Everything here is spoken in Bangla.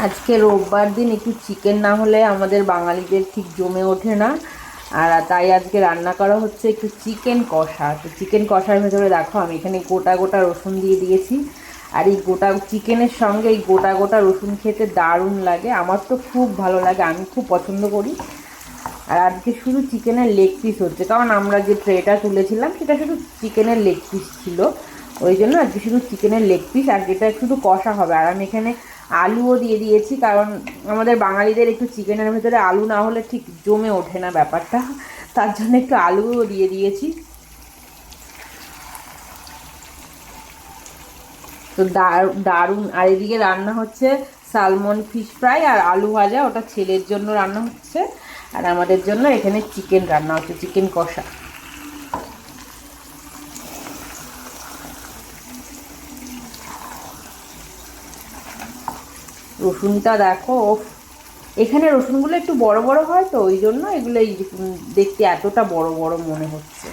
আজকে রোববার দিন একটু চিকেন না হলে আমাদের বাঙালিদের ঠিক জমে ওঠে না। আর তাই আজকে রান্না করা হচ্ছে একটু চিকেন কষা। তো চিকেন কষার ভেতরে দেখো আমি এখানে গোটা গোটা রসুন দিয়ে দিয়েছি। আর এই গোটা চিকেনের সঙ্গে এই গোটা গোটা রসুন খেতে দারুণ লাগে, আমার তো খুব ভালো লাগে, আমি খুব পছন্দ করি। আর আজকে শুধু চিকেনের লেগ পিস হচ্ছে, কারণ আমরা যে ট্রেটা তুলেছিলাম সেটা শুধু চিকেনের লেগ পিস ছিল, ওই জন্য আজকে শুধু চিকেনের লেগ পিস। আর যেটা শুধু কষা হবে। আর আমি এখানে আলুও দিয়ে দিয়েছি, কারণ আমাদের বাঙালিদের একটু চিকেনের ভেতরে আলু না হলে ঠিক জমে ওঠে না ব্যাপারটা, তার জন্য একটু আলুও দিয়ে দিয়েছি। তো দারুণ। আর এদিকে রান্না হচ্ছে সালমন ফিশ ফ্রাই আর আলু ভাজা, ওটা ছেলের জন্য রান্না হচ্ছে। আর আমাদের জন্য এখানে চিকেন রান্না হচ্ছে, চিকেন কষা। রসুনটা দেখো, এখানে রসুনগুলো একটু বড় বড় হয় তো ওই জন্য এগুলো দেখতে এতটা বড় বড় মনে হচ্ছে।